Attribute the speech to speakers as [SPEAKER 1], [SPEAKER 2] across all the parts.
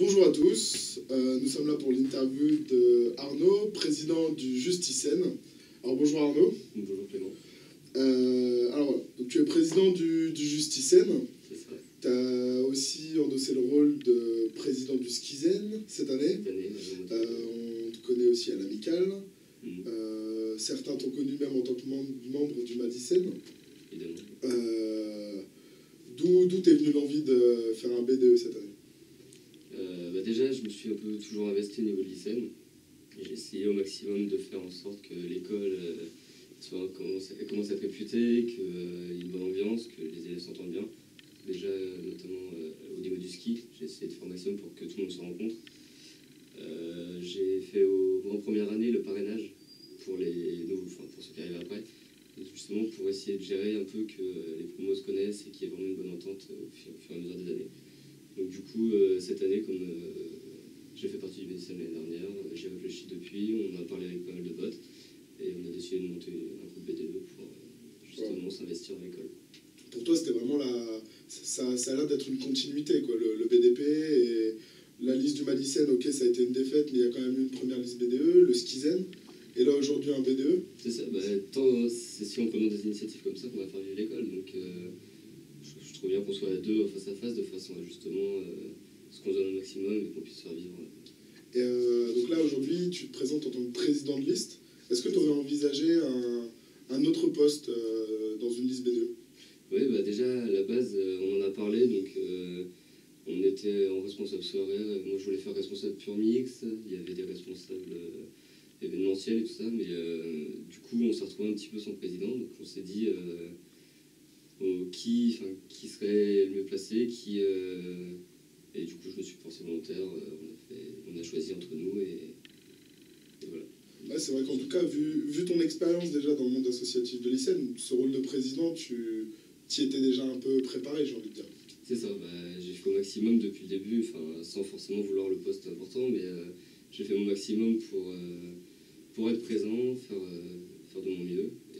[SPEAKER 1] Bonjour à tous, nous sommes là pour l'interview de Arnaud, président du Justicen. Alors bonjour Arnaud.
[SPEAKER 2] Bonjour Clément.
[SPEAKER 1] Alors voilà, donc, tu es président du Justicen.
[SPEAKER 2] C'est ça.
[SPEAKER 1] Tu as aussi endossé le rôle de président du Skizen cette année. On te connaît aussi à l'Amicale. Certains t'ont connu même en tant que membre du Madicen.
[SPEAKER 2] Évidemment.
[SPEAKER 1] D'où t'es venu l'envie de faire un BDE cette année?
[SPEAKER 2] Déjà, je me suis un peu toujours investi au niveau de l'ICEN. J'ai essayé au maximum de faire en sorte que l'école commence à être réputée, qu'il y ait une bonne ambiance, que les élèves s'entendent bien. Déjà, notamment au niveau du ski, j'ai essayé de faire au maximum pour que tout le monde se rencontre. J'ai fait en première année le parrainage pour pour ceux qui arrivent après, justement pour essayer de gérer un peu que les promos se connaissent et qu'il y ait vraiment une bonne entente au fur et à mesure des années. Donc du coup, cette année, comme j'ai fait partie du Madicen l'année dernière, j'ai réfléchi depuis, on a parlé avec pas mal de potes, et on a décidé de monter un groupe BDE pour justement s'investir dans l'école.
[SPEAKER 1] Pour toi, c'était vraiment ça a l'air d'être une continuité, quoi, le BDP et la liste du Madicen, ok, ça a été une défaite, mais il y a quand même eu une première liste BDE, le Skizen, et là aujourd'hui un BDE.
[SPEAKER 2] C'est ça, c'est si on prend des initiatives comme ça qu'on va faire vivre l'école, donc je trouve bien qu'on soit à deux face à face, de façon à justement ce qu'on donne au maximum et qu'on puisse faire vivre.
[SPEAKER 1] Et donc là aujourd'hui, tu te présentes en tant que président de liste. Est-ce que tu aurais envisagé un autre poste dans une liste BDE?
[SPEAKER 2] Oui, déjà à la base, on en a parlé, donc on était en responsable soirée. Moi je voulais faire responsable pur mix, il y avait des responsables événementiels et tout ça, mais du coup on s'est retrouvé un petit peu sans président, donc on s'est dit qui serait le mieux placé, et du coup je me suis porté volontaire, on a choisi entre nous et voilà.
[SPEAKER 1] Ouais, c'est vrai qu'en tout cas, vu ton expérience déjà dans le monde associatif de l'ICEN, ce rôle de président, tu y étais déjà un peu préparé, j'ai envie de dire.
[SPEAKER 2] C'est ça, j'ai fait au maximum depuis le début, sans forcément vouloir le poste important, mais j'ai fait mon maximum pour être présent, faire de mon mieux, et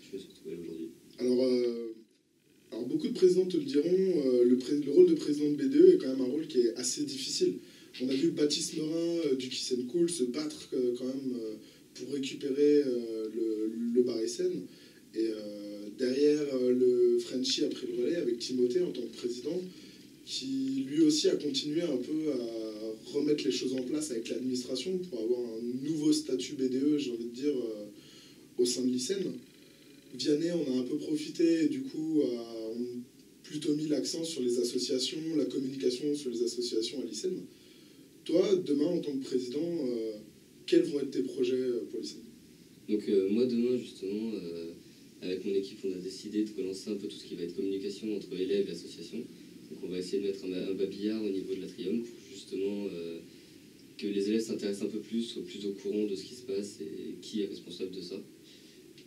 [SPEAKER 2] je me suis retrouvé là aujourd'hui.
[SPEAKER 1] Alors beaucoup de présidents te le diront, le rôle de président de BDE est quand même un rôle qui est assez difficile. On a vu Baptiste Merin du Kissen Cool se battre quand même pour récupérer le bar SN. Et derrière, le Frenchie a pris le relais avec Timothée en tant que président, qui lui aussi a continué un peu à remettre les choses en place avec l'administration pour avoir un nouveau statut BDE, j'ai envie de dire, au sein de l'ICEN. Vianney, on a un peu profité et du coup, on a plutôt mis l'accent sur les associations, la communication sur les associations à l'ICEN. Toi, demain, en tant que président, quels vont être tes projets pour l'ICEN?
[SPEAKER 2] Donc moi, demain, justement, avec mon équipe, on a décidé de relancer un peu tout ce qui va être communication entre élèves et associations. Donc on va essayer de mettre un babillard au niveau de l'atrium pour justement que les élèves s'intéressent un peu plus, soient plus au courant de ce qui se passe et qui est responsable de ça.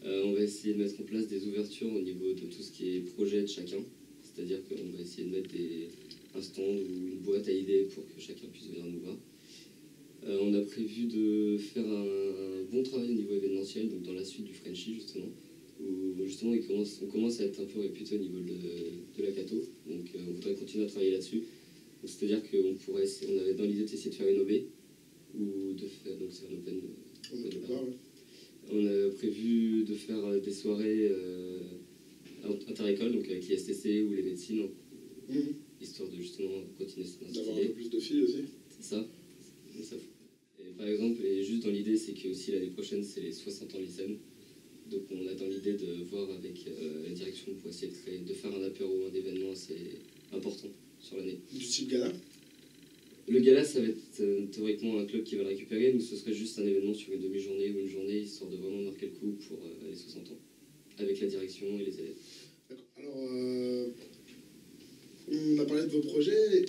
[SPEAKER 2] On va essayer de mettre en place des ouvertures au niveau de tout ce qui est projet de chacun. C'est-à-dire qu'on va essayer de mettre un stand ou une boîte à idées pour que chacun puisse venir nous voir. On a prévu de faire un bon travail au niveau événementiel, donc dans la suite du Frenchie justement, où justement on commence à être un peu réputé au niveau de la Cato, donc on voudrait continuer à travailler là-dessus. C'est-à-dire qu'on avait dans l'idée d'essayer de faire une OB, ou de faire, donc c'est un open bar. On a prévu de faire des soirées inter-écoles, donc avec l'ISTC ou les médecines, histoire de justement continuer cette
[SPEAKER 1] d'avoir un peu plus de filles aussi.
[SPEAKER 2] C'est ça. Et par exemple, et juste dans l'idée, c'est que aussi l'année prochaine, c'est les 60 ans lycéennes. Donc on a dans l'idée de voir avec la direction pour essayer de faire un apéro, un événement assez important sur l'année.
[SPEAKER 1] Du type gala?
[SPEAKER 2] Le gala, ça va être théoriquement un club qui va le récupérer, donc ce serait juste un événement sur une demi-journée ou une journée, histoire de vraiment marquer le coup pour les 60 ans, avec la direction et les élèves.
[SPEAKER 1] D'accord. Alors, on a parlé de vos projets.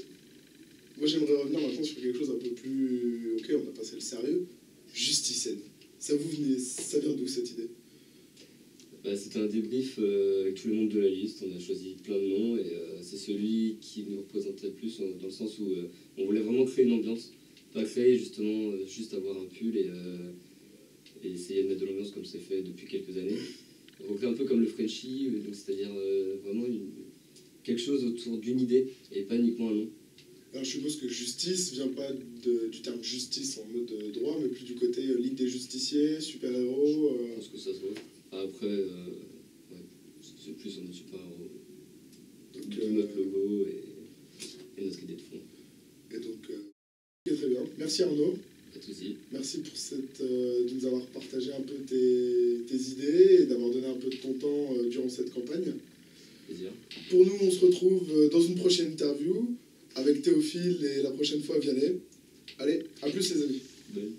[SPEAKER 1] Moi, j'aimerais revenir maintenant sur quelque chose un peu plus... Ok, on a passé le sérieux. Justicen. Ça vient d'où cette idée?
[SPEAKER 2] C'était un débrief avec tous les membres de la liste. On a choisi plein de noms et c'est celui qui nous représentait le plus, dans le sens où on voulait vraiment créer une ambiance. Pas créer justement juste avoir un pull et essayer de mettre de l'ambiance comme c'est fait depuis quelques années. Donc un peu comme le Frenchie, c'est-à-dire vraiment quelque chose autour d'une idée et pas uniquement un nom.
[SPEAKER 1] Alors je suppose que justice vient pas du terme justice en mode droit, mais plus du côté Ligue des justiciers, super-héros.
[SPEAKER 2] Je pense que ça se voit. Après, ouais, c'est plus en mode super-héros.
[SPEAKER 1] Donc,
[SPEAKER 2] Notre logo et notre idée de fond.
[SPEAKER 1] Et donc, ok, très bien. Merci Arnaud.
[SPEAKER 2] Pas de soucis.
[SPEAKER 1] Merci pour de nous avoir partagé un peu tes idées et d'avoir donné un peu de ton temps durant cette campagne.
[SPEAKER 2] Plaisir.
[SPEAKER 1] Pour nous, on se retrouve dans une prochaine interview avec Théophile et la prochaine fois Vianney. Allez, à plus les amis.
[SPEAKER 2] Bye.